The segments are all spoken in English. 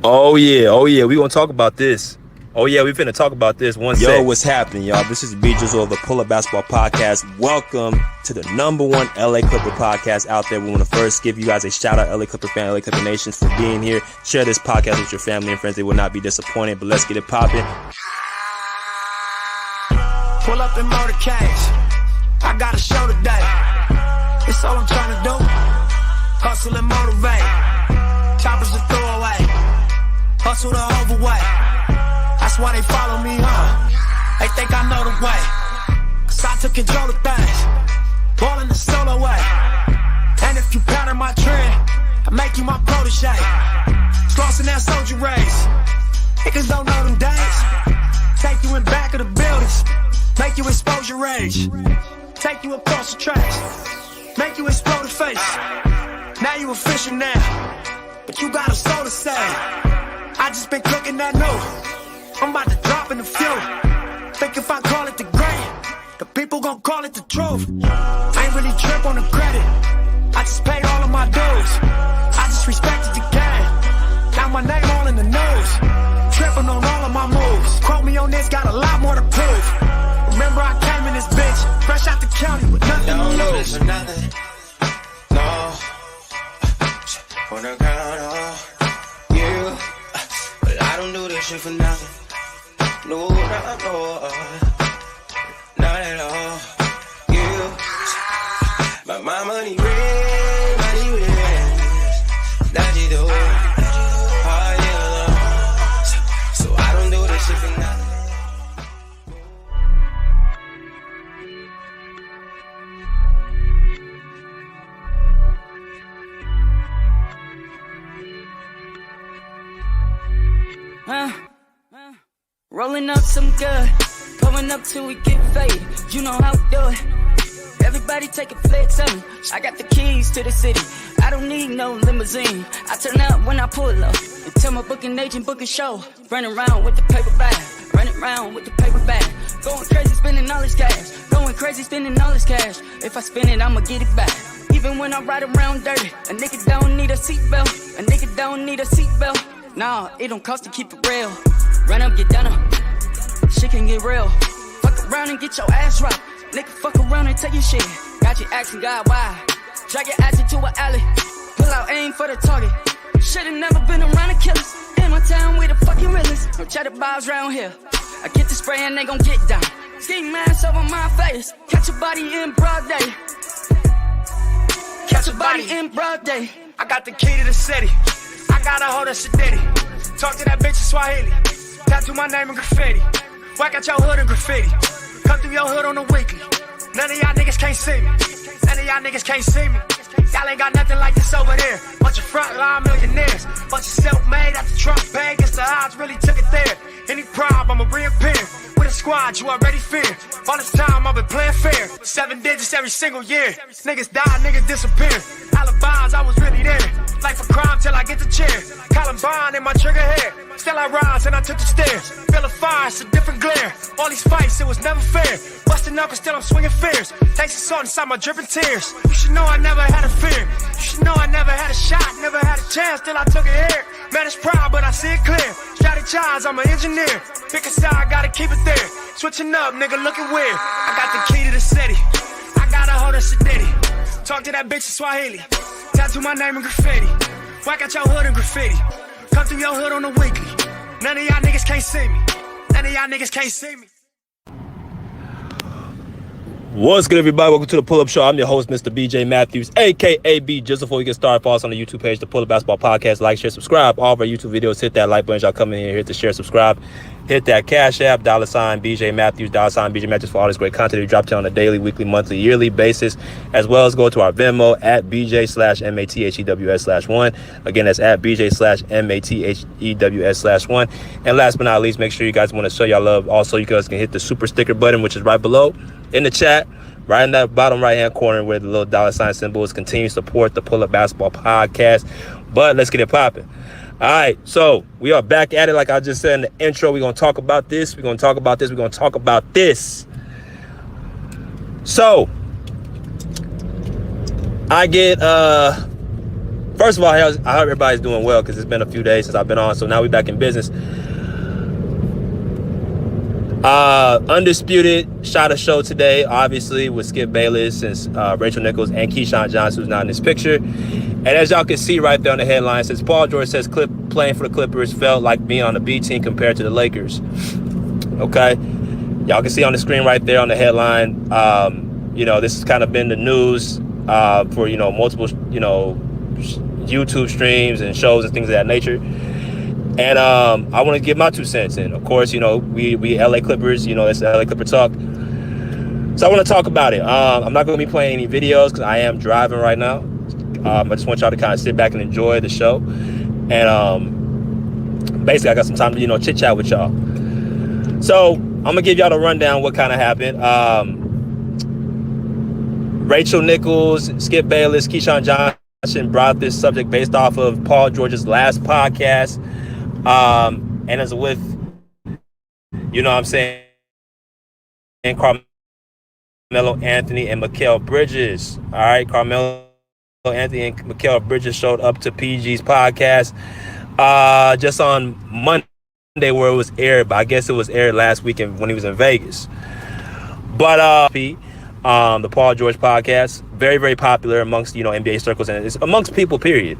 Oh yeah, we gonna talk about this. Oh yeah, we finna talk about this one Yo, what's happening, y'all? This is B Jizzle of the Pull Up Basketball Podcast. Welcome to the number one LA Clipper podcast out there. We want to first give you guys a shout out, LA Clipper fan, LA Clipper Nations, for being here. Share this podcast with your family and friends. They will not be disappointed, but let's get it popping. Pull up in motorcades. I got a show today. It's all I'm trying to do. Hustle and motivate. Choppers to throw away. Hustle the overweight. That's why they follow me, They think I know the way. Cause I took control of things. Ballin' the solo way. And if you pattern my trend, I make you my protege. Crossing that soldier race. Niggas don't know them days. Take you in back of the buildings. Make you expose your rage. Take you across the tracks. Make you explode the face. Now you official now. But you got a soul to say. I just been cooking that note. I'm about to drop in the fuel. Think if I call it the great, the people gon' call it the truth. I ain't really trip on the credit. I just paid all of my dues. I just respected the game. Now my name all in the news. Tripping on all of my moves. Quote me on this, got a lot more to prove. Remember I came in this bitch, fresh out the county with nothing to lose. For nothing, no. For the crown, you. But I don't do this shit for nothing. No, not at all. You. But my money red, that you do. All year long. So I don't do this shit for nothing. Rolling up some good, going up till we get faded. You know how we do it. Everybody take a flex on me. I got the keys to the city. I don't need no limousine. I turn up when I pull up and tell my booking agent book a show. Running around with the paper bag, running around with the paper bag. Going crazy spending all this cash. Going crazy spending all this cash. If I spend it, I'ma get it back. Even when I ride around dirty, a nigga don't need a seatbelt. A nigga don't need a seatbelt. Nah, it don't cost to keep it real. Run up, get done up. Shit can get real. Fuck around and get your ass rocked. Nigga, fuck around and take your shit. Got you asking God why. Drag your ass into an alley. Pull out aim for the target. Should've never been around the killers. In my town, we the fucking realest. No cheddar bars round here. I get the spray and they gon' get down. Ski mask over my face. Catch a body in broad day. Catch a body in broad day. I got the key to the city. I got a hold of Sadiddy. Talk to that bitch in Swahili. Tattoo my name in graffiti. Whack out your hood in graffiti. Come through your hood on the weekly. None of y'all niggas can't see me. None of y'all niggas can't see me. Y'all ain't got nothing like this over there. Bunch of frontline millionaires. Bunch of self-made after Trump paid. Guess the odds really took it there. Any problem, I'ma reappear. With a squad you already fear. All this time I've been playing fair. 7 digits every single year. Niggas die, niggas disappear. Alibis, I was really there. Life a crime till I get the chair. Columbine in my trigger hair. Still I rise and I took the stairs. Feel a fire, it's a different glare. All these fights, it was never fair. Busting knuckles, still I'm swinging fears. Takes the salt inside my dripping tears. You should know I never had a fear. You should know I never had a shot, never had a chance till I took it here. Man, it's proud, but I see it clear. Strategize, I'm an engineer. Pick a side, gotta keep it there. Switching up, nigga, looking weird. I got the key to the city. I got a hold of Sadiddy. Talk to that bitch in Swahili. Tattoo my name in graffiti. Whack out your hood in graffiti. Come through your hood on the weekly. None of y'all niggas can't see me. None of y'all niggas can't see me. What's good, everybody? Welcome to the Pull-Up Show. I'm your host, Mr. BJ Matthews, a.k.a. B. Just before we get started, follow us on the YouTube page, the Pull-Up Basketball Podcast. Like, share, subscribe. All of our YouTube videos, hit that like button. Y'all come in here, hit the share, subscribe. Hit that Cash App, $, BJ Matthews, $, BJ Matthews for all this great content we drop to you on a daily, weekly, monthly, yearly basis, as well as go to our Venmo at BJ/MATHEWS/1. Again, that's at BJ/MATHEWS/1. And last but not least, make sure you guys want to show y'all love. Also, you guys can hit the super sticker button, which is right below in the chat, right in that bottom right-hand corner where the little $ symbol is. Continue to support the Pull Up Basketball Podcast. But let's get it popping. All right, so we are back at it. Like I just said in the intro, we're going to talk about this. We're going to talk about this. We're going to talk about this. So I get, First of all, I hope everybody's doing well because it's been a few days since I've been on, so now we're back in business. Undisputed shot a show today, obviously, with Skip Bayless and Rachel Nichols and Keyshawn Johnson, who's not in this picture. And as y'all can see right there on the headline, it says Paul George says playing for the Clippers felt like being on the B team compared to the Lakers. Okay, y'all can see on the screen right there on the headline. This has kind of been the news for multiple YouTube streams and shows and things of that nature. And I want to give my 2 cents in. Of course, we LA Clippers, it's LA Clipper Talk. So I want to talk about it. I'm not going to be playing any videos because I am driving right now. I just want y'all to kind of sit back and enjoy the show. And basically, I got some time to, chit chat with y'all. So I'm going to give y'all the rundown what kind of happened. Rachel Nichols, Skip Bayless, Keyshawn Johnson brought this subject based off of Paul George's last podcast. And as with, and Carmelo Anthony and Mikal Bridges. All right, Carmelo Anthony and Mikal Bridges showed up to PG's podcast just on Monday where it was aired, but I guess it was aired last weekend when he was in Vegas. But the Paul George podcast, very, very popular amongst, NBA circles, and it's amongst people, period.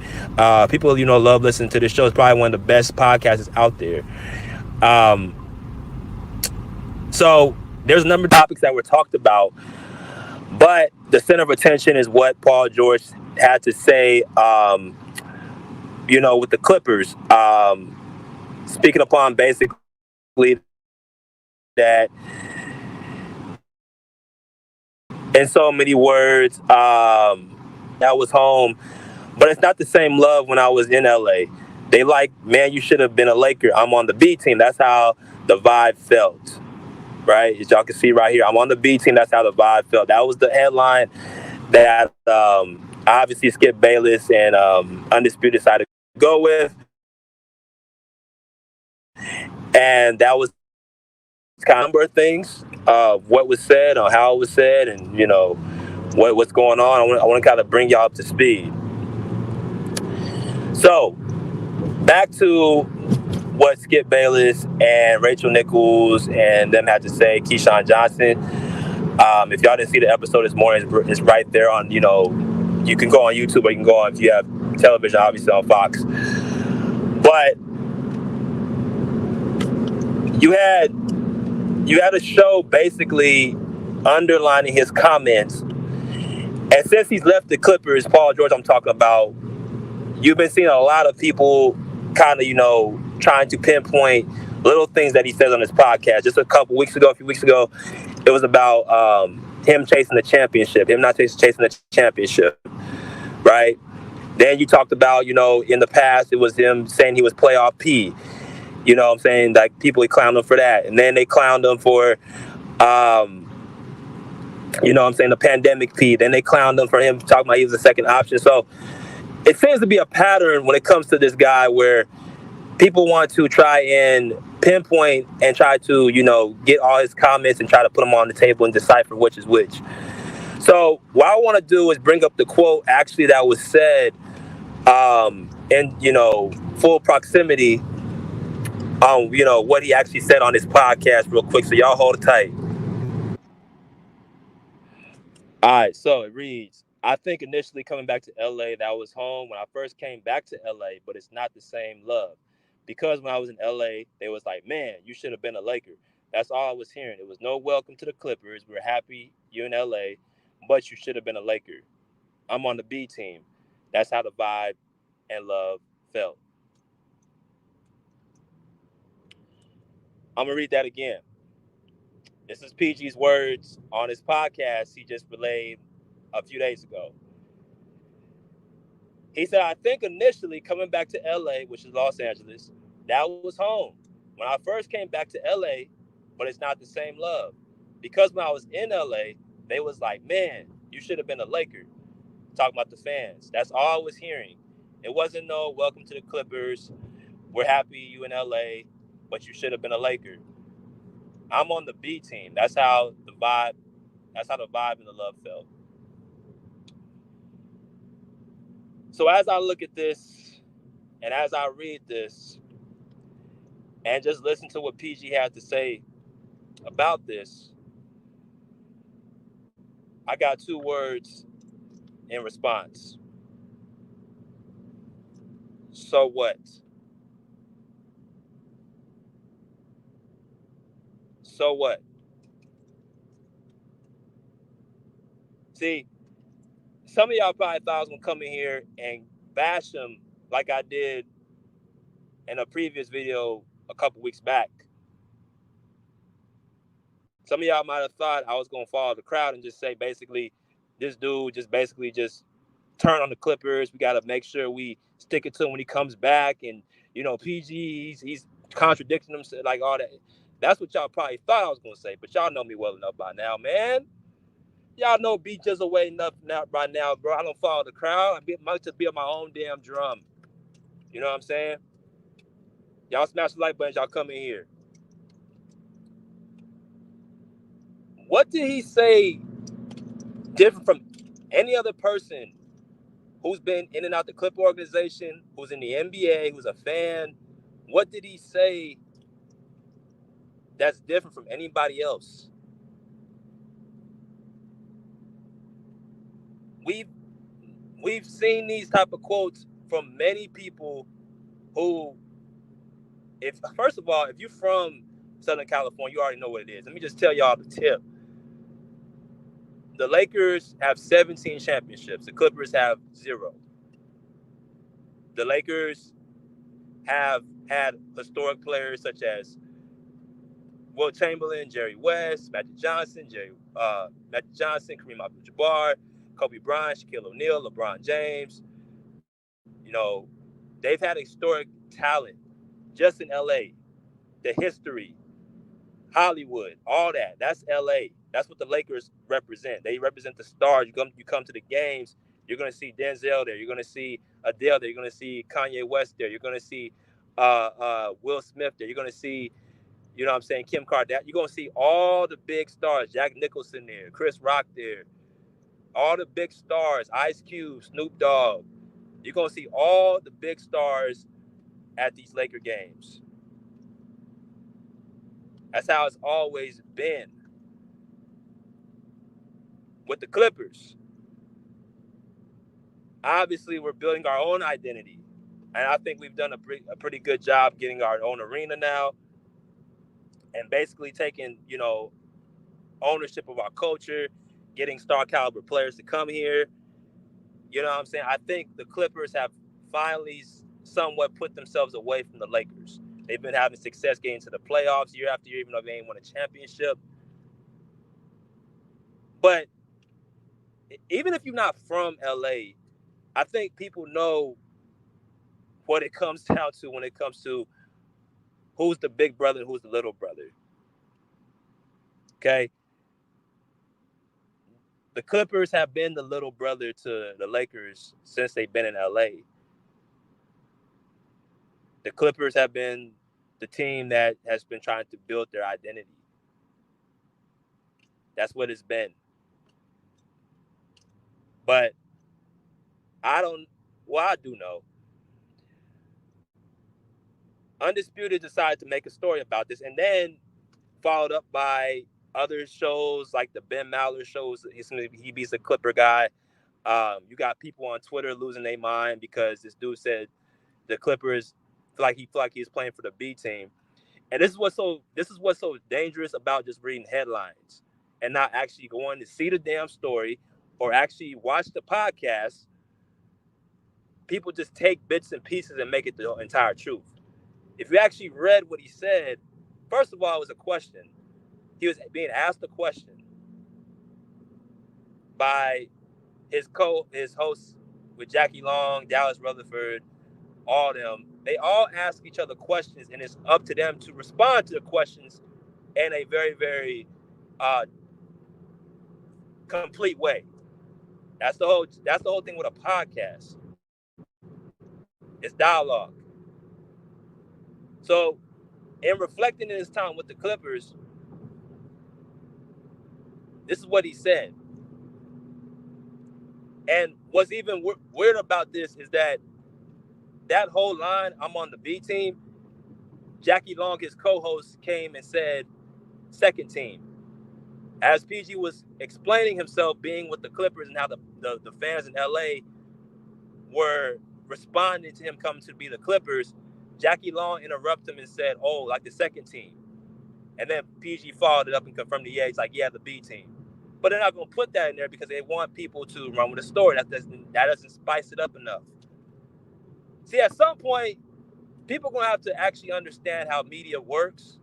People, love listening to this show. It's probably one of the best podcasts out there. So there's a number of topics that were talked about, but the center of attention is what Paul George had to say, with the Clippers, speaking upon basically that in so many words, I was home, but it's not the same love when I was in LA. They like, man, you should have been a Laker. I'm on the B team. That's how the vibe felt, right? As y'all can see right here, I'm on the B team. That's how the vibe felt. That was the headline that obviously Skip Bayless and Undisputed decided to go with. And that was kind of a number of things, what was said, or how it was said, and what's going on. I want to kind of bring y'all up to speed. So back to what Skip Bayless and Rachel Nichols and them had to say. Keyshawn Johnson. If y'all didn't see the episode this morning, it's right there on. You can go on YouTube, or you can go on if you have television, obviously on Fox. But you had a show basically underlining his comments. And since he's left the Clippers, Paul George I'm talking about, you've been seeing a lot of people kind of, trying to pinpoint little things that he says on his podcast. Just a few weeks ago, it was about him chasing the championship, him not chasing the championship, right? Then you talked about, in the past, it was him saying he was playoff P. You know what I'm saying? Like, people clowned him for that. And then they clowned him for, the pandemic P. Then they clowned him for him talking about he was the second option. So it seems to be a pattern when it comes to this guy where people want to try and pinpoint and try to, get all his comments and try to put them on the table and decipher which is which. So what I want to do is bring up the quote actually that was said in, full proximity on, what he actually said on his podcast real quick. So y'all hold it tight. All right, so it reads, I think initially coming back to LA, that was home when I first came back to LA, but it's not the same love. Because when I was in LA, they was like, man, you should have been a Laker. That's all I was hearing. It was no welcome to the Clippers. We're happy you're in LA, but you should have been a Laker. I'm on the B team. That's how the vibe and love felt. I'm going to read that again. This is PG's words on his podcast he just relayed a few days ago. He said, I think initially coming back to LA, which is Los Angeles, that was home. When I first came back to LA, but it's not the same love. Because when I was in LA, they was like, man, you should have been a Laker. Talking about the fans. That's all I was hearing. It wasn't no welcome to the Clippers. We're happy you in LA, but you should have been a Laker. I'm on the B team. That's how the vibe and the love felt. So as I look at this and as I read this and just listen to what PG had to say about this, I got 2 words in response. So what? So what? See, some of y'all probably thought I was going to come in here and bash him like I did in a previous video a couple weeks back. Some of y'all might have thought I was going to follow the crowd and just say basically, this dude just turn on the Clippers. We got to make sure we stick it to him when he comes back. And, you know, PG, he's contradicting himself, like all that. That's what y'all probably thought I was going to say. But y'all know me well enough by now, man. Y'all know B just away enough now right now, bro. I don't follow the crowd. I might just be on my own damn drum. You know what I'm saying? Y'all smash the like button. Y'all come in here. What did he say different from any other person who's been in and out the Clipper organization, who's in the NBA, who's a fan? What did he say that's different from anybody else? We've seen these type of quotes from many people who, first of all, if you're from Southern California, you already know what it is. Let me just tell y'all the tip. The Lakers have 17 championships. The Clippers have 0. The Lakers have had historic players such as Wilt Chamberlain, Jerry West, Magic Johnson, Kareem Abdul-Jabbar, Kobe Bryant, Shaquille O'Neal, LeBron James. You know, they've had historic talent just in LA. The history, Hollywood, all that. That's LA. That's what the Lakers represent. They represent the stars. You come to the games, you're gonna see Denzel there. You're gonna see Adele there. You're gonna see Kanye West there. You're gonna see Will Smith there. You're gonna see, you know what I'm saying, Kim Kardashian. You're gonna see all the big stars. Jack Nicholson there, Chris Rock there, all the big stars. Ice Cube, Snoop Dogg. You're gonna see all the big stars at these Laker games. That's how it's always been. With the Clippers, obviously we're building our own identity. And I think we've done a pretty good job getting our own arena now and basically taking, you know, ownership of our culture, getting star caliber players to come here. You know what I'm saying? I think the Clippers have finally somewhat put themselves away from the Lakers. They've been having success getting to the playoffs year after year, even though they ain't won a championship. But even if you're not from LA, I think people know what it comes down to when it comes to who's the big brother and who's the little brother. Okay? The Clippers have been the little brother to the Lakers since they've been in LA. The Clippers have been the team that has been trying to build their identity. That's what it's been. But I do know. Undisputed decided to make a story about this, and then followed up by other shows like the Ben Maller shows. He beats a Clipper guy. You got people on Twitter losing their mind because this dude said the Clippers feel like he was playing for the B team. And this is what's so dangerous about just reading headlines and not actually going to see the damn story or actually watch the podcast. People just take bits and pieces and make it the entire truth. If you actually read what he said, first of all, it was a question. He was being asked a question by his hosts with Jackie Long, Dallas Rutherford, all them. They all ask each other questions, and it's up to them to respond to the questions in a very, very complete way. That's the whole thing with a podcast. It's dialogue. So, in reflecting in his time with the Clippers, this is what he said. And what's even weird about this is that whole line, I'm on the B team, Jackie Long, his co-host, came and said second team. As PG was explaining himself being with the Clippers and how the fans in LA were responding to him coming to be the Clippers, Jackie Long interrupted him and said, oh, like the second team. And then PG followed it up and confirmed the he's like, yeah, the B team. But they're not going to put that in there because they want people to run with a story. That doesn't spice it up enough. See, at some point, people are going to have to actually understand how media works,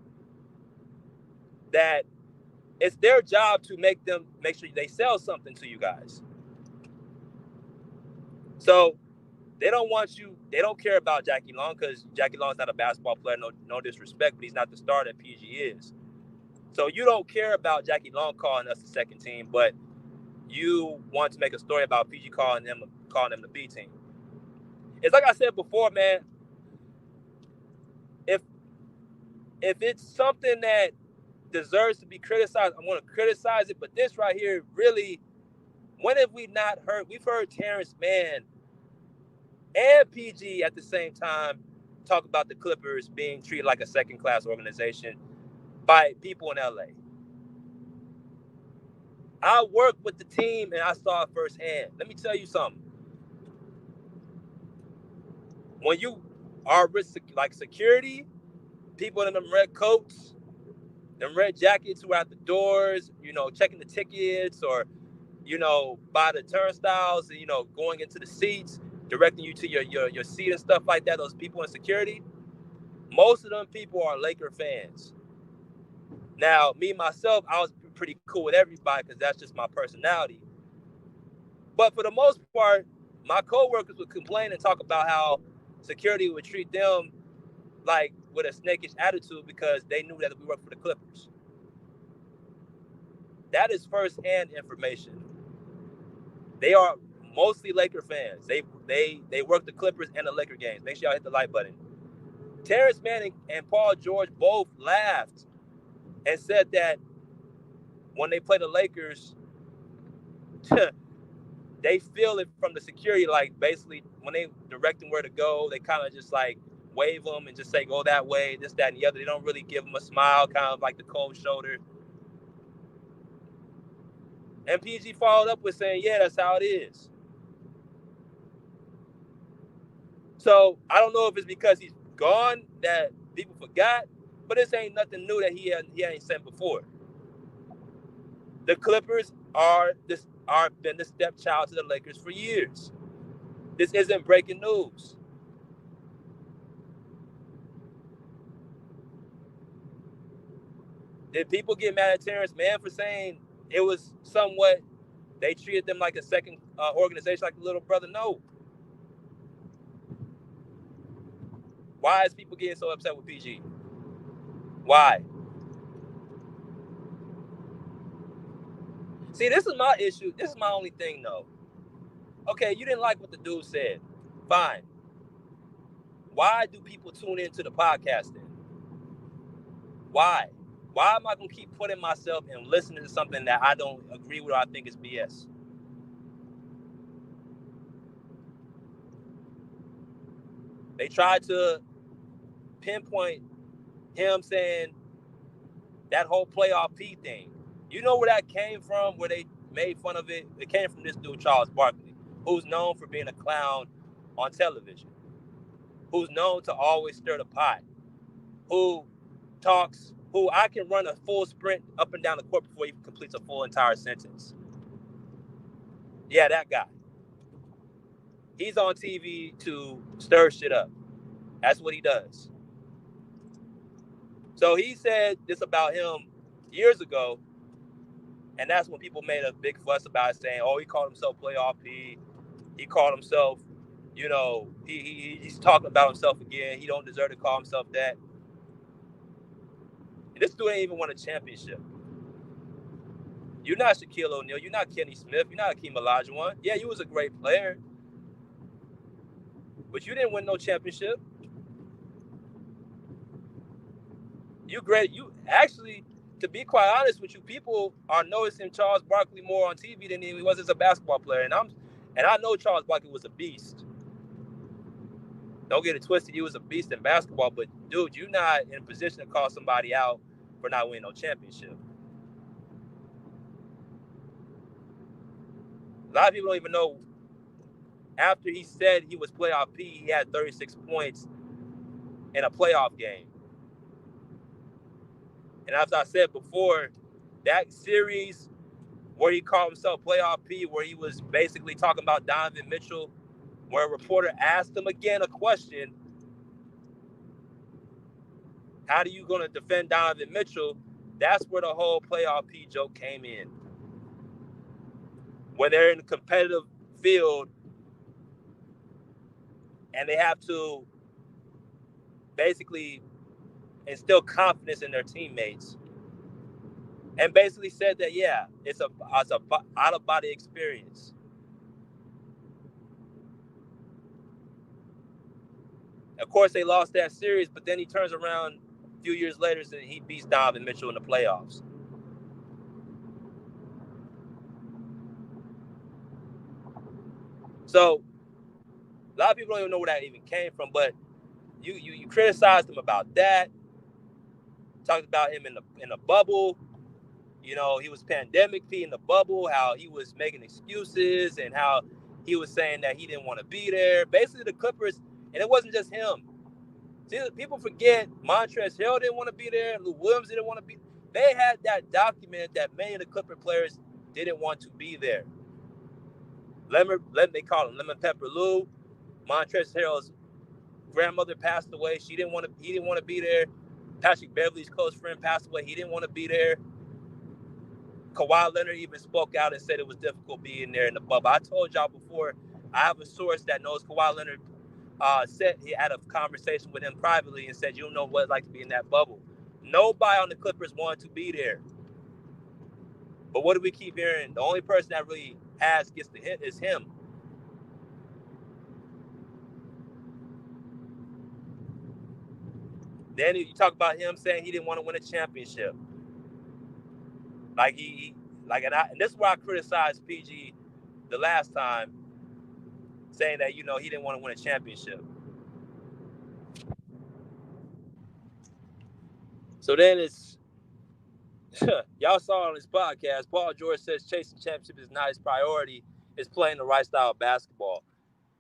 that it's their job to make sure they sell something to you guys. So they don't care about Jackie Long because Jackie Long's not a basketball player, no disrespect, but he's not the star that PG is. So you don't care about Jackie Long calling us the second team, but you want to make a story about PG calling them the B team. It's like I said before, man, if it's something that deserves to be criticized, I'm going to criticize it. But this right here, really, when have we not heard? We've heard Terrence Mann and PG at the same time talk about the Clippers being treated like a second-class organization by people in LA. I worked with the team and I saw it firsthand. Let me tell you something. When you are with like security, people in them red coats, them red jackets who are at the doors, checking the tickets or, by the turnstiles and, going into the seats, directing you to your seat and stuff like that, those people in security, most of them people are Laker fans. Now, me, myself, I was pretty cool with everybody because that's just my personality. But for the most part, my coworkers would complain and talk about how security would treat them like with a snakish attitude because they knew that we worked for the Clippers. That is first-hand information. They are mostly Laker fans. They work the Clippers and the Laker games. Make sure y'all hit the like button. Terrence Mann and Paul George both laughed and said that when they play the Lakers, they feel it from the security, like basically when they direct them where to go, they kind of just like wave them and just say, go that way, this, that, and the other. They don't really give them a smile, kind of like the cold shoulder. And PG followed up with saying, yeah, that's how it is. So I don't know if it's because he's gone that people forgot, but this ain't nothing new that he ain't said before. The Clippers are been the stepchild to the Lakers for years. This isn't breaking news. Did people get mad at Terrence Mann for saying it was somewhat, they treated them like a second organization, like a little brother? No. Why is people getting so upset with PG? Why? See, this is my issue. This is my only thing, though. Okay, you didn't like what the dude said. Fine. Why do people tune into the podcast then? Why? Why am I going to keep putting myself and listening to something that I don't agree with or I think is BS? They tried to pinpoint him saying that whole playoff P thing. You know where that came from, where they made fun of it? It came from this dude, Charles Barkley, who's known for being a clown on television, who's known to always stir the pot, who I can run a full sprint up and down the court before he completes a full entire sentence. Yeah, that guy. He's on TV to stir shit up. That's what he does. So he said this about him years ago, and that's when people made a big fuss about it, saying, oh, he called himself Playoff P. He called himself, he's talking about himself again. He don't deserve to call himself that. And this dude ain't even won a championship. You're not Shaquille O'Neal. You're not Kenny Smith. You're not Hakeem Olajuwon. Yeah, you was a great player, but you didn't win no championship. You great. You actually, to be quite honest with you, people are noticing Charles Barkley more on TV than he was as a basketball player. And I know Charles Barkley was a beast. Don't get it twisted. He was a beast in basketball, but dude, you're not in a position to call somebody out for not winning no championship. A lot of people don't even know. After he said he was playoff P, he had 36 points in a playoff game. And as I said before, that series where he called himself playoff P, where he was basically talking about Donovan Mitchell, where a reporter asked him again a question, how are you going to defend Donovan Mitchell? That's where the whole playoff P joke came in. When they're in a competitive field and they have to basically instill confidence in their teammates, and basically said that, yeah, it's a out-of-body experience. Of course, they lost that series, but then he turns around a few years later and he beats Donovan Mitchell in the playoffs. So a lot of people don't even know where that even came from, but you criticized him about that. Talked about him in the bubble. You know, he was pandemic P in the bubble, how he was making excuses and how he was saying that he didn't want to be there. Basically, the Clippers, and it wasn't just him. See, people forget Montrezl Harrell didn't want to be there. Lou Williams didn't want to be. They had that documented that many of the Clipper players didn't want to be there. They call him Lemon Pepper Lou. Montrezl Harrell's grandmother passed away. He didn't want to be there. Patrick Beverly's close friend passed away. He didn't want to be there. Kawhi Leonard even spoke out and said it was difficult being there in the bubble. I told y'all before, I have a source that knows Kawhi Leonard said he had a conversation with him privately and said, you don't know what it's like to be in that bubble. Nobody on the Clippers wanted to be there. But what do we keep hearing? The only person that really gets the hit is him. Then you talk about him saying he didn't want to win a championship. And this is where I criticized PG the last time, saying that, he didn't want to win a championship. So then it's, y'all saw on this podcast, Paul George says chasing championship is not his priority, it's playing the right style of basketball.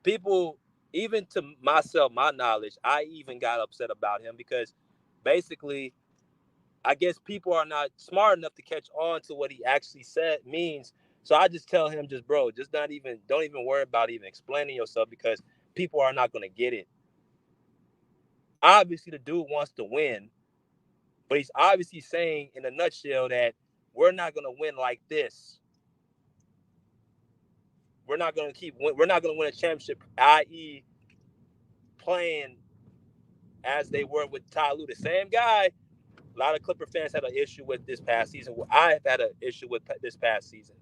People, even to myself, my knowledge, I even got upset about him because basically, I guess people are not smart enough to catch on to what he actually said means. So I just tell him, don't even worry about even explaining yourself because people are not going to get it. Obviously, the dude wants to win, but he's obviously saying in a nutshell that we're not going to win like this. We're not going to win a championship, i.e. playing as they were with Ty Lue, the same guy. A lot of Clipper fans had an issue with this past season. I've had an issue with this past season.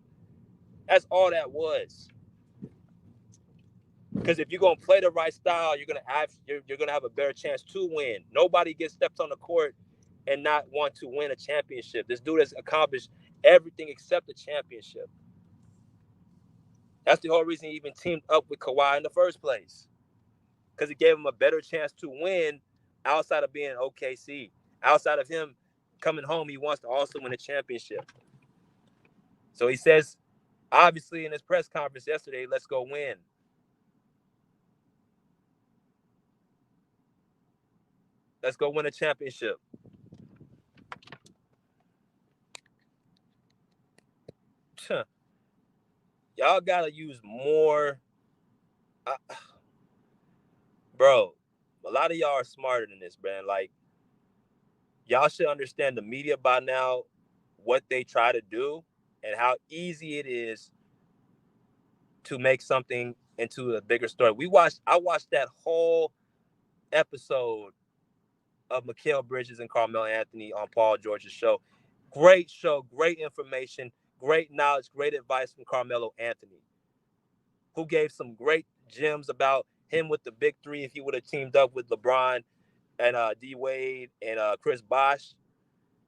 That's all that was. Because if you're gonna play the right style, you're gonna have a better chance to win. Nobody gets stepped on the court and not want to win a championship. This dude has accomplished everything except the championship. That's the whole reason he even teamed up with Kawhi in the first place. Because it gave him a better chance to win outside of being OKC. Outside of him coming home, he wants to also win a championship. So he says, obviously, in his press conference yesterday, let's go win. Let's go win a championship. Y'all got to use more. Bro, a lot of y'all are smarter than this, man. Like, y'all should understand the media by now, what they try to do and how easy it is to make something into a bigger story. I watched that whole episode of Mikal Bridges and Carmelo Anthony on Paul George's show. Great show, great information, great knowledge, great advice from Carmelo Anthony, who gave some great gems about him with the big three if he would have teamed up with LeBron and D Wade and Chris Bosh.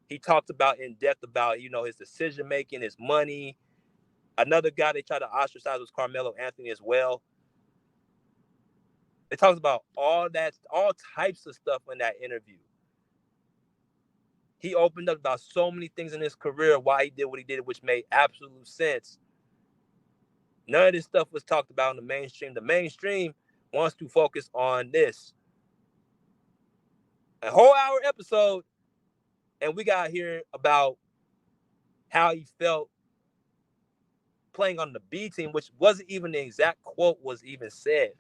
He talked about in depth about, his decision making, his money, Another guy they tried to ostracize was Carmelo Anthony as well. It talks about all types of stuff in that interview. He opened up about so many things in his career, why he did what he did, which made absolute sense. None of this stuff was talked about in the mainstream. The mainstream wants to focus on this. A whole hour episode, and we got to hear about how he felt playing on the B team, which wasn't even the exact quote was even said.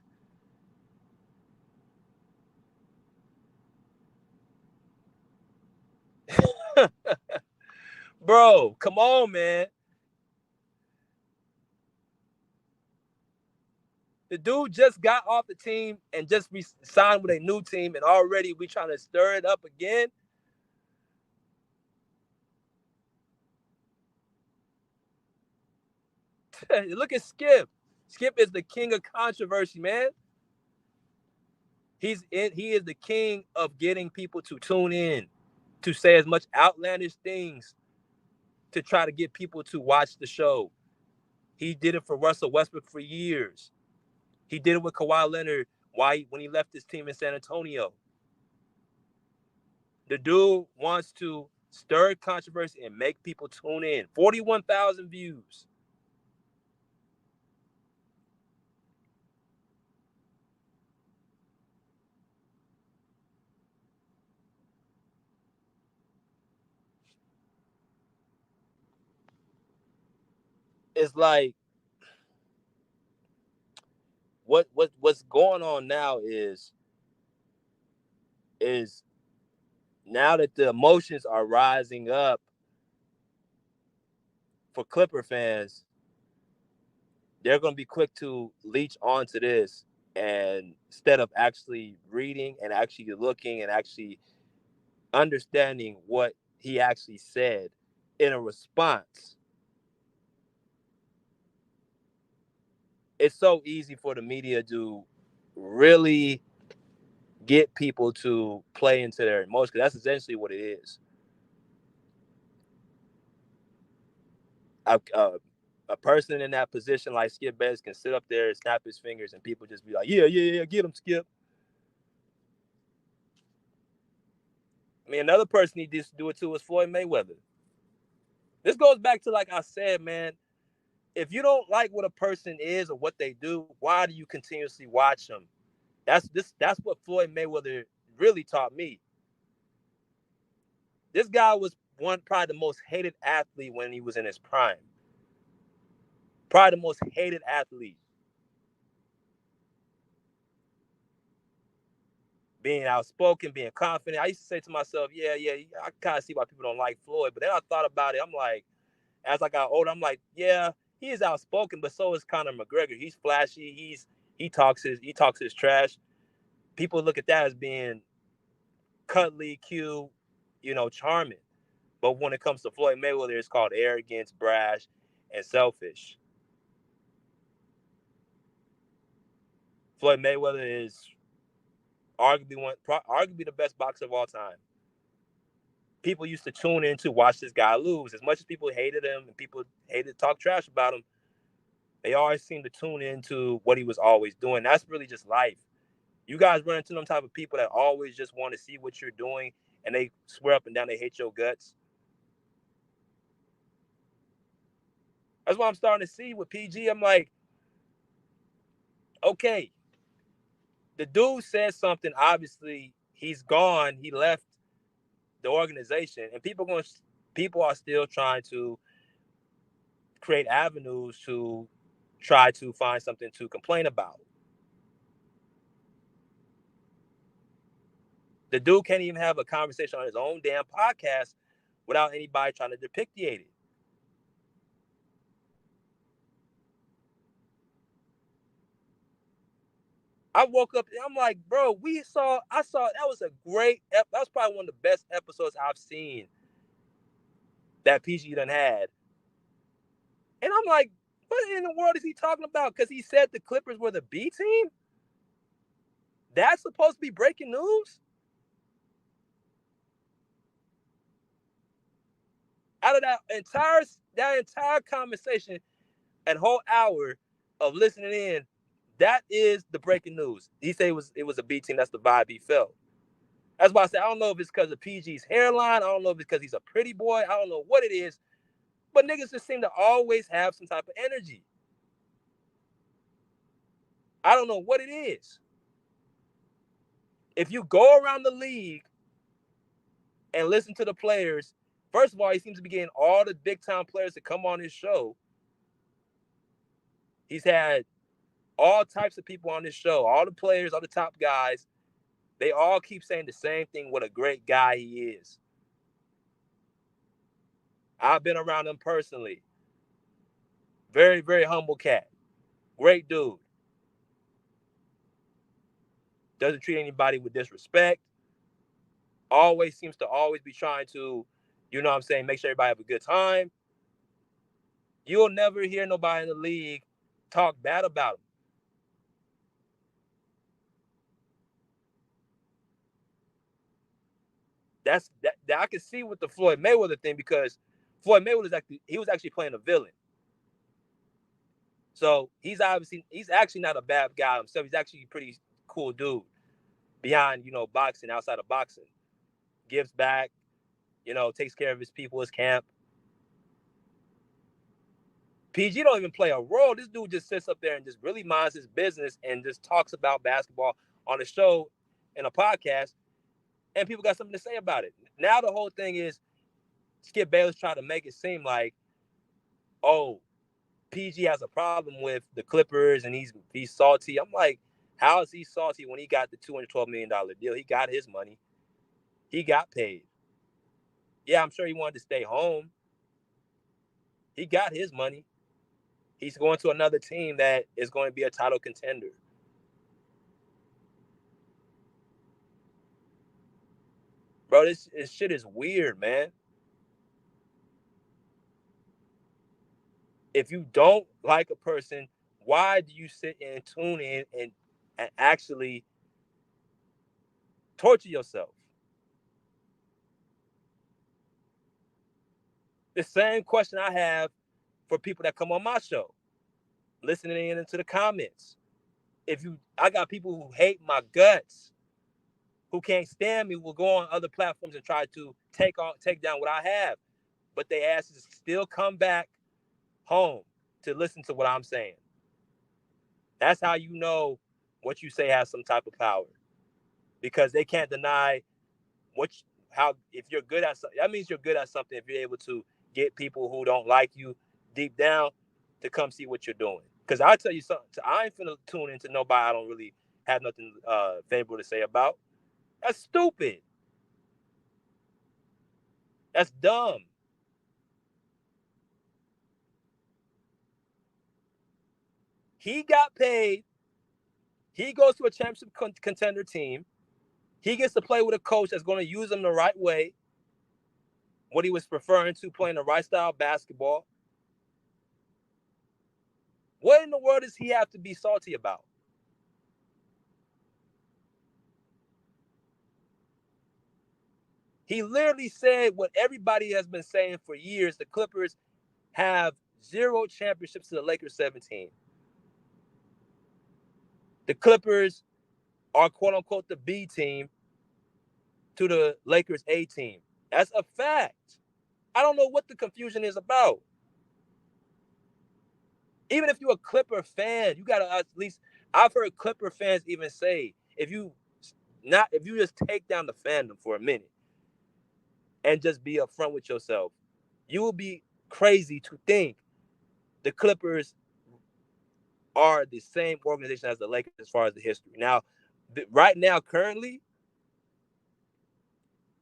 Bro, come on, man. The dude just got off the team and just signed with a new team, and already we trying to stir it up again. Look at Skip. Skip is the king of controversy, man. He is the king of getting people to tune in, to say as much outlandish things, to try to get people to watch the show. He did it for Russell Westbrook for years. He did it with Kawhi Leonard when he left his team in San Antonio. The dude wants to stir controversy and make people tune in. 41,000 views. It's like what's going on now is now that the emotions are rising up for Clipper fans, they're going to be quick to leech onto this, and instead of actually reading and actually looking and actually understanding what he actually said in a response. It's so easy for the media to really get people to play into their emotions, because that's essentially what it is. A person in that position like Skip Bayless can sit up there and snap his fingers and people just be like, yeah, get him, Skip. I mean, another person he needs to do it to is Floyd Mayweather. This goes back to, like I said, man, if you don't like what a person is or what they do, why do you continuously watch them? That's what Floyd Mayweather really taught me. This guy was probably the most hated athlete when he was in his prime. Probably the most hated athlete. Being outspoken, being confident. I used to say to myself, yeah, I kind of see why people don't like Floyd. But then I thought about it. I'm like, as I got older, I'm like, yeah, he is outspoken, but so is Conor McGregor. He's flashy. He talks his trash. People look at that as being cuddly, cute, charming. But when it comes to Floyd Mayweather, it's called arrogance, brash, and selfish. Floyd Mayweather is arguably the best boxer of all time. People used to tune in to watch this guy lose. As much as people hated him and people hated to talk trash about him, they always seemed to tune into what he was always doing. That's really just life. You guys run into them type of people that always just want to see what you're doing, and they swear up and down they hate your guts. That's what I'm starting to see with PG. I'm like, okay, the dude said something. Obviously, he's gone. He left the organization, and people are still trying to create avenues to try to find something to complain about. The dude can't even have a conversation on his own damn podcast without anybody trying to depict it. I woke up and I'm like, bro, I saw that was that was probably one of the best episodes I've seen that PG done had. And I'm like, what in the world is he talking about? Because he said the Clippers were the B team? That's supposed to be breaking news? Out of that entire conversation, and whole hour of listening in, that is the breaking news. He said it was a B team. That's the vibe he felt. That's why I said I don't know if it's because of PG's hairline. I don't know if it's because he's a pretty boy. I don't know what it is. But niggas just seem to always have some type of energy. I don't know what it is. If you go around the league and listen to the players, first of all, he seems to be getting all the big-time players to come on his show. He's had all types of people on this show, all the players, all the top guys. They all keep saying the same thing, what a great guy he is. I've been around him personally. Very, very humble cat. Great dude. Doesn't treat anybody with disrespect. Always seems to always be trying to, you know what I'm saying, make sure everybody have a good time. You'll never hear nobody in the league talk bad about him. That I can see with the Floyd Mayweather thing, because Floyd Mayweather was actually playing a villain. So he's actually not a bad guy himself. He's actually a pretty cool dude beyond, boxing, outside of boxing. Gives back, takes care of his people, his camp. PG don't even play a role. This dude just sits up there and just really minds his business and just talks about basketball on a show and a podcast, and people got something to say about it. Now the whole thing is Skip Bayless trying to make it seem like, oh, PG has a problem with the Clippers and he's salty. I'm like, how is he salty when he got the $212 million deal? He got his money. He got paid. Yeah, I'm sure he wanted to stay home. He got his money. He's going to another team that is going to be a title contender. Bro, this shit is weird, man. If you don't like a person, why do you sit and tune in and actually torture yourself? The same question I have for people that come on my show, listening in into the comments. I got people who hate my guts, who can't stand me, will go on other platforms and try to take down what I have, but they asses still come back home to listen to what I'm saying. That's how you know what you say has some type of power, because they can't deny if you're good at something. That means you're good at something if you're able to get people who don't like you deep down to come see what you're doing. Because I'll tell you something, I ain't finna tune into nobody I don't really have nothing favorable to say about. That's stupid. That's dumb. He got paid. He goes to a championship contender team. He gets to play with a coach that's going to use him the right way. What he was referring to, playing the right style of basketball. What in the world does he have to be salty about? He literally said what everybody has been saying for years. The Clippers have 0 championships to the Lakers 17. The Clippers are, quote unquote, the B team to the Lakers A team. That's a fact. I don't know what the confusion is about. Even if you're a Clipper fan, you gotta at least. I've heard Clipper fans even say, if you just take down the fandom for a minute and just be upfront with yourself, you will be crazy to think the Clippers are the same organization as the Lakers as far as the history. Now, right now, currently,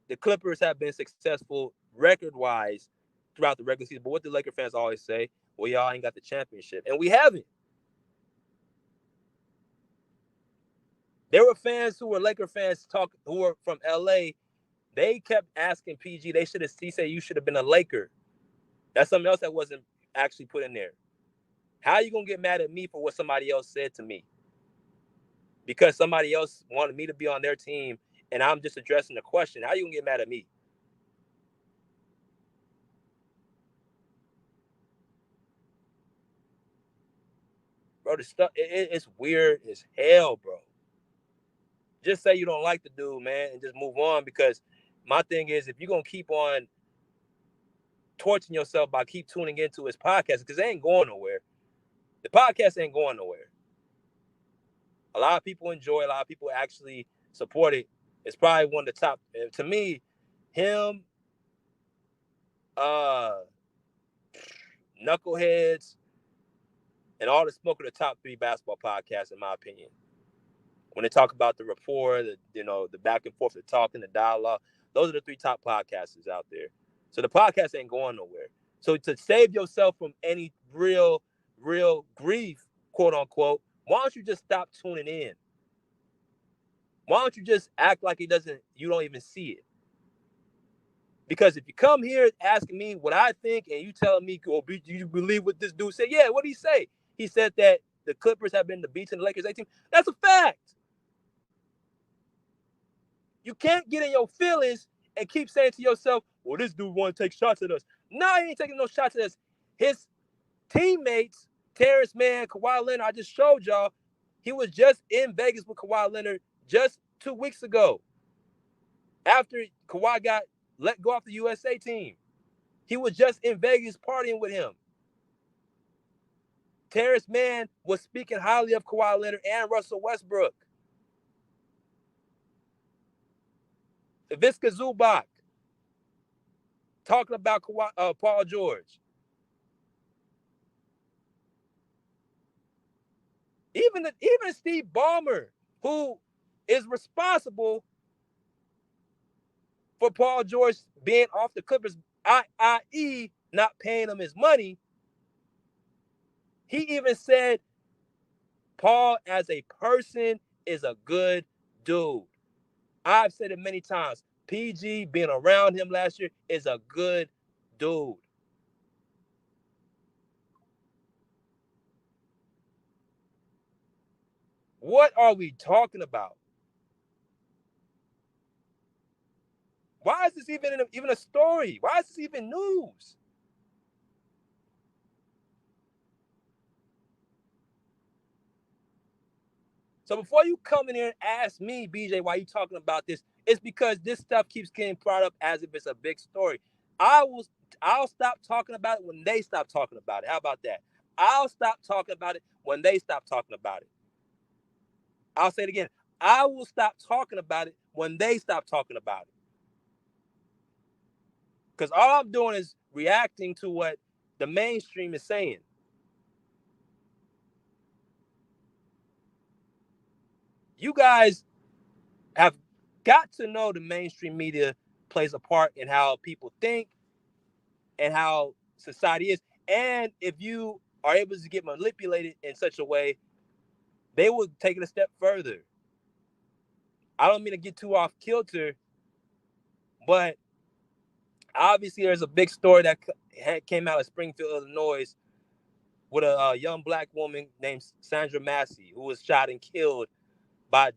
the Clippers have been successful record-wise throughout the regular season. But what the Laker fans always say, well, y'all ain't got the championship. And we haven't. There were fans who were Laker fans who were from LA. They kept asking PG, he said you should have been a Laker. That's something else that wasn't actually put in there. How are you going to get mad at me for what somebody else said to me? Because somebody else wanted me to be on their team and I'm just addressing the question. How are you going to get mad at me? Bro, the stuff, it's weird as hell, bro. Just say you don't like the dude, man, and just move on, because my thing is, if you're going to keep on torching yourself by keep tuning into his podcast, because they ain't going nowhere. The podcast ain't going nowhere. A lot of people enjoy it. A lot of people actually support it. It's probably one of the top. To me, him, Knuckleheads, and All the Smoke are the top 3 basketball podcasts, in my opinion. When they talk about the rapport, the back and forth, the talking, the dialogue, those are the 3 top podcasters out there. So the podcast ain't going nowhere. So to save yourself from any real grief, quote unquote, why don't you just stop tuning in? Why don't you just act like you don't even see it? Because if you come here asking me what I think and you telling me, oh, do you believe what this dude said? Yeah, what did he say? He said that the Clippers have been the beats in the Lakers 18. That's a fact. You can't get in your feelings and keep saying to yourself, well, this dude want to take shots at us. No, he ain't taking no shots at us. His teammates, Terrence Mann, Kawhi Leonard, I just showed y'all, he was just in Vegas with Kawhi Leonard just 2 weeks ago. After Kawhi got let go off the USA team. He was just in Vegas partying with him. Terrence Mann was speaking highly of Kawhi Leonard and Russell Westbrook. Ivica Zubac talking about Paul George. Even Steve Ballmer, who is responsible for Paul George being off the Clippers, i.e. not paying him his money, he even said Paul as a person is a good dude. I've said it many times. PG, being around him last year, is a good dude. What are we talking about? Why is this even a story? Why is this even news? So before you come in here and ask me, BJ, why you talking about this, it's because this stuff keeps getting brought up as if it's a big story. I'll stop talking about it when they stop talking about it. How about that? I'll stop talking about it when they stop talking about it. I'll say it again. I will stop talking about it when they stop talking about it. Because all I'm doing is reacting to what the mainstream is saying. You guys have got to know the mainstream media plays a part in how people think and how society is. And if you are able to get manipulated in such a way, they will take it a step further. I don't mean to get too off kilter, but obviously there's a big story that came out of Springfield, Illinois, with a young black woman named Sandra Massey, who was shot and killed by a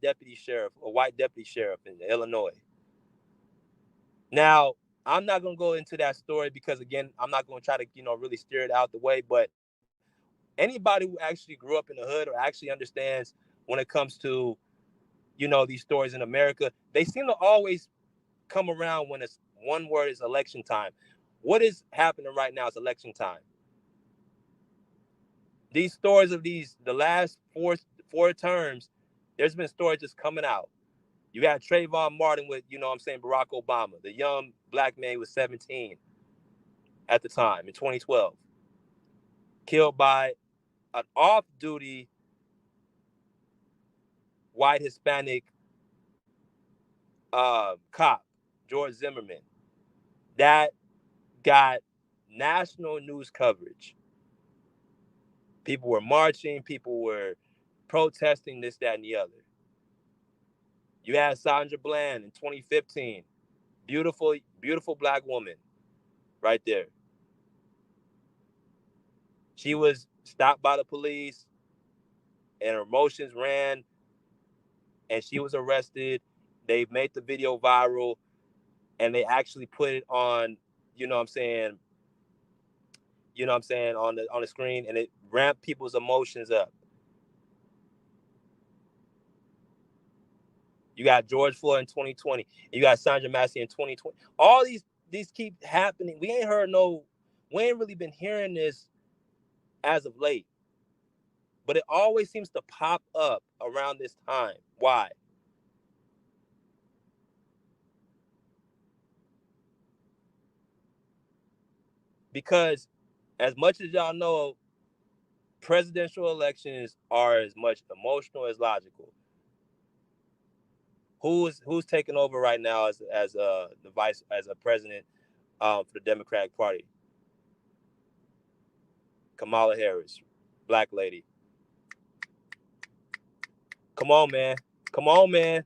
white deputy sheriff in Illinois. Now, I'm not going to go into that story because, again, I'm not going to try to, really steer it out the way. But anybody who actually grew up in the hood or actually understands when it comes to, these stories in America, they seem to always come around when it's one word is election time. What is happening right now is election time. These stories of the last four terms, there's been stories just coming out. You got Trayvon Martin with, Barack Obama. The young black man was 17 at the time in 2012. Killed by an off-duty white Hispanic cop, George Zimmerman. That got national news coverage. People were marching. People were protesting this, that, and the other. You had Sandra Bland in 2015. Beautiful, beautiful black woman right there. She was stopped by the police and her emotions ran and she was arrested. They made the video viral and they actually put it on, on the screen, and it ramped people's emotions up. You got George Floyd in 2020. You got Sandra Massey in 2020. All these keep happening. We ain't really been hearing this as of late. But it always seems to pop up around this time. Why? Because as much as y'all know, presidential elections are as much emotional as logical. Who's taking over right now as the president for the Democratic Party? Kamala Harris, black lady. Come on, man. Come on, man.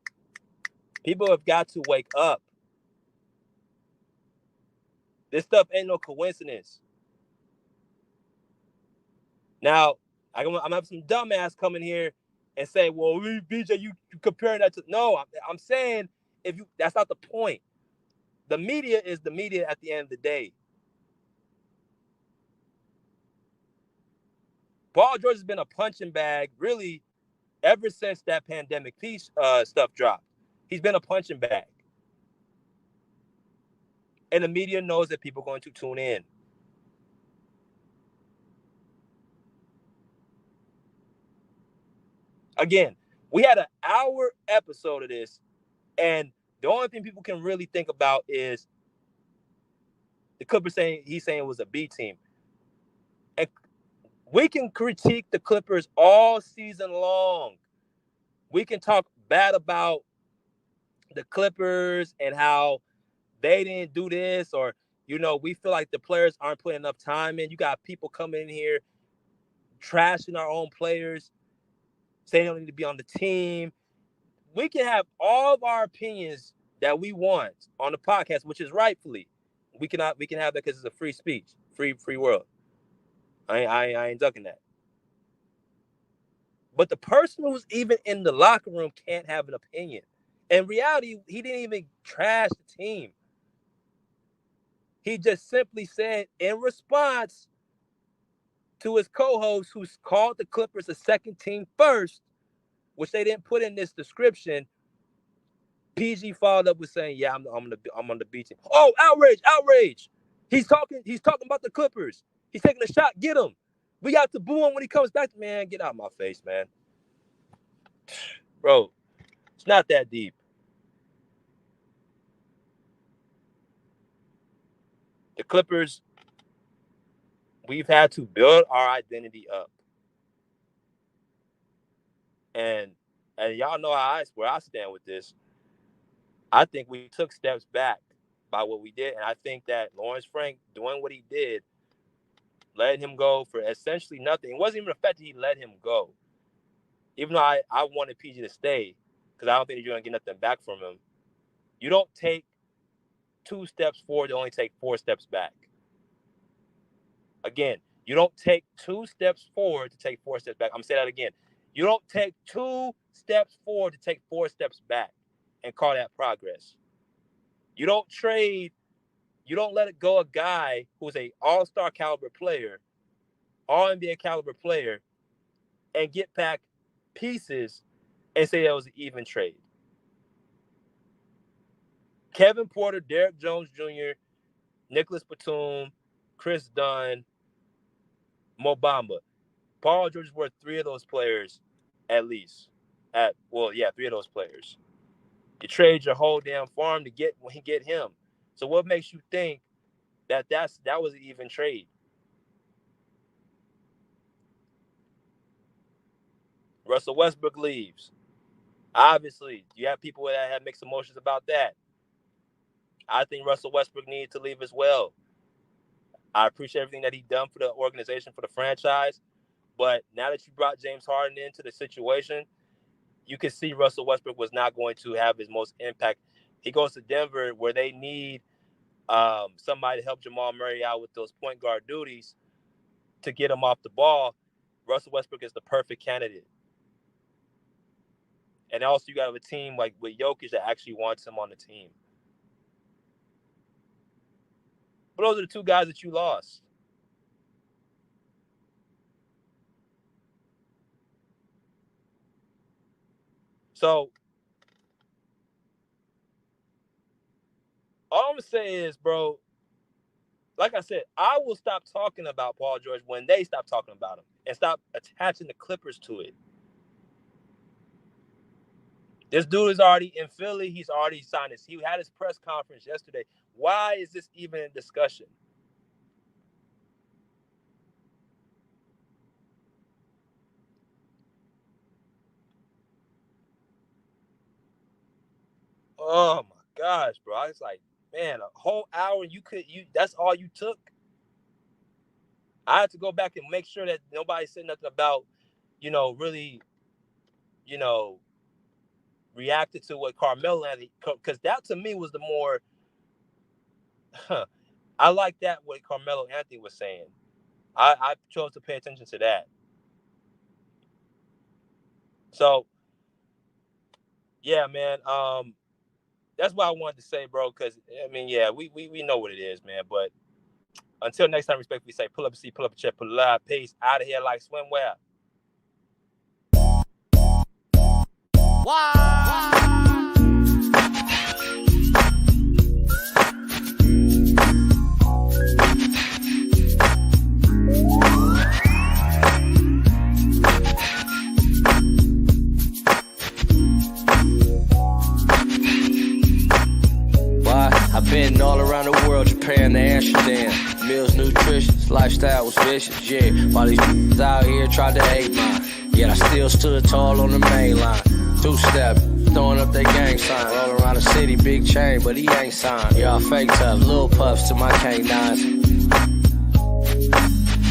People have got to wake up. This stuff ain't no coincidence. Now, I'm gonna have some dumbass come in here and say, "Well, BJ, you comparing that to?" No, I'm saying that's not the point. The media is the media at the end of the day. Paul George has been a punching bag, really, ever since that pandemic piece stuff dropped. He's been a punching bag. And the media knows that people are going to tune in. Again, we had an hour episode of this, and the only thing people can really think about is the Clippers he's saying it was a B team. And we can critique the Clippers all season long. We can talk bad about the Clippers and how they didn't do this, or, we feel like the players aren't putting enough time in. You got people coming in here trashing our own players, saying they don't need to be on the team. We can have all of our opinions that we want on the podcast, which is rightfully. We can have that because it's a free speech, free world. I ain't ducking that. But the person who's even in the locker room can't have an opinion. In reality, he didn't even trash the team. He just simply said, in response to his co-host, who's called the Clippers a second team first, which they didn't put in this description, PG followed up with saying, "Yeah, I'm on the B team." Oh, outrage! He's talking about the Clippers. He's taking a shot. Get him. We got to boo him when he comes back. Man, get out of my face, man. Bro, it's not that deep. The Clippers, we've had to build our identity up. And y'all know where I stand with this. I think we took steps back by what we did. And I think that Lawrence Frank doing what he did, letting him go for essentially nothing. It wasn't even the fact that he let him go. Even though I wanted PG to stay, because I don't think you're going to get nothing back from him. You don't take 2 steps forward to only take 4 steps back. Again, you don't take 2 steps forward to take 4 steps back. I'm going to say that again. You don't take 2 steps forward to take 4 steps back and call that progress. You don't let it go a guy who's a all-star caliber player, all-NBA caliber player, and get back pieces and say that was an even trade. Kevin Porter, Derek Jones Jr., Nicholas Batum, Chris Dunn, Mo Bamba. Paul George is worth 3 of those players at least. 3 of those players. You trade your whole damn farm to get him. So what makes you think that was an even trade? Russell Westbrook leaves. Obviously, you have people that have mixed emotions about that. I think Russell Westbrook needed to leave as well. I appreciate everything that he's done for the organization, for the franchise. But now that you brought James Harden into the situation, you can see Russell Westbrook was not going to have his most impact. He goes to Denver where they need somebody to help Jamal Murray out with those point guard duties to get him off the ball. Russell Westbrook is the perfect candidate. And also you got a team like with Jokic that actually wants him on the team. But those are the 2 guys that you lost. So All I'm gonna say is, bro, like I said, I will stop talking about Paul George when they stop talking about him and stop attaching the Clippers to it. This dude is already in Philly. He's already signed this. He had his press conference yesterday. Why is this even in discussion? Oh my gosh, bro. I was like, man, a whole hour that's all you took? I had to go back and make sure that nobody said nothing about, really, reacted to what Carmelo Anthony, because that to me was the more, I like that what Carmelo Anthony was saying. I chose to pay attention to that. So, yeah, man. That's what I wanted to say, bro. Because we know what it is, man. But until next time, respectfully say, pull up a seat, pull up a chair, pull a live. Peace. Out of here like swimwear. I've been all around the world, Japan to Amsterdam. Meals nutritious, lifestyle was vicious, yeah. While these out here tried to hate mine, yet I still stood tall on the main line. Two-step, throwing up their gang sign. Rolling around the city, big chain, but he ain't signed. Y'all fake tough, little puffs to my canines.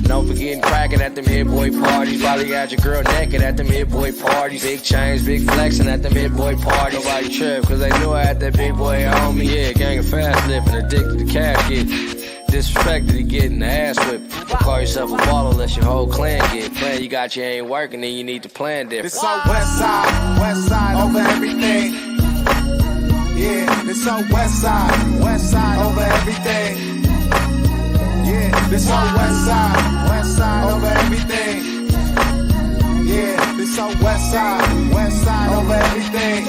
Don't forget cracking at them hit boy parties. Probably got your girl naked at them hit boy parties. Big chains, big flexing at them hit boy parties. Nobody trip, cause they knew I had that big boy on me. Yeah, gang of fast living, addicted to cash getting. Disrespected to getting the ass whipped. Don't call yourself a baller unless your whole clan get. Plan you got you ain't working, then you need to plan different. This on west side over everything. Yeah, this on west side over everything. Yeah, this on west side over everything. Yeah, this on west side over everything.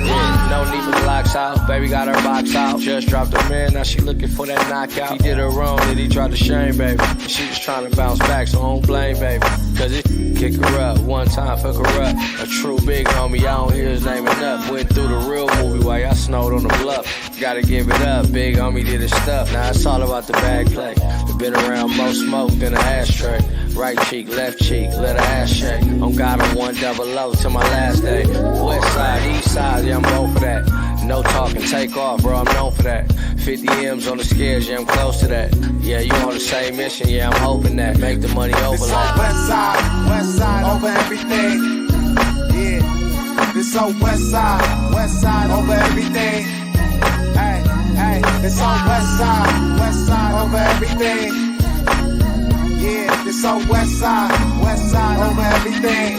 Yeah, no need for blocks out. Baby got her box out. Just dropped her man, now she looking for that knockout. He did her wrong, then he tried to shame, baby. She was trying to bounce back, so don't blame, baby. Cause it kick her up, one time fuck her up. A true big homie, I don't hear his name enough. Went through the real movie while y'all snowed on the bluff. Gotta give it up, big homie did his stuff. Now it's all about the bag play. We been around more smoke than an ashtray. Right cheek, left cheek, let her ass shake. On God, I'm 100 to my last day. West side, east side, yeah, I'm both for that. No talking, take off, bro, I'm known for that. 50 M's on the scales, yeah, I'm close to that. Yeah, you on the same mission, yeah, I'm hoping that. Make the money overlap. West side over everything. Yeah, this on west side over everything. Hey, this on west side over everything. Yeah, this on west side over everything.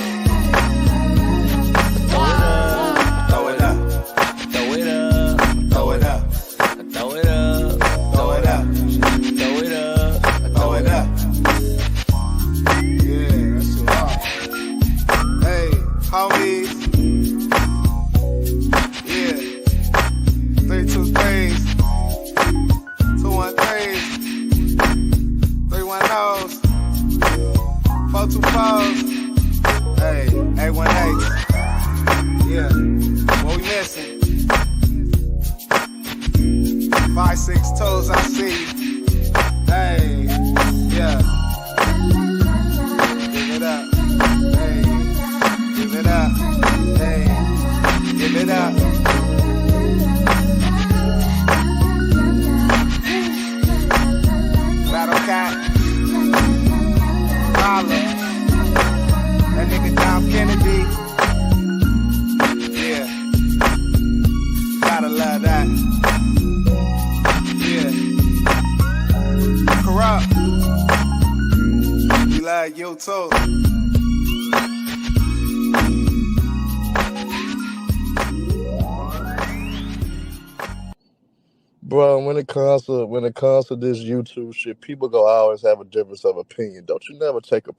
Throw it up. Throw it up. Throw it up. Throw it up. Throw it up. Throw it up. Throw it up. Yeah, that's too hard. Hey, homies. Yeah. 323s. 213s. 310s. 424s. Hey, 818s. Yeah, what we missing? 5, 6 toes, I see. Hey, yeah. Give it up. Hey, give it up. Hey, give it up. Battle Cat. Holla. That nigga Dom Kennedy. Yeah. Gotta love that. Yeah. Corrupt. We love you too. Bro, when it comes to this YouTube shit, people go always have a difference of opinion. Don't you never take a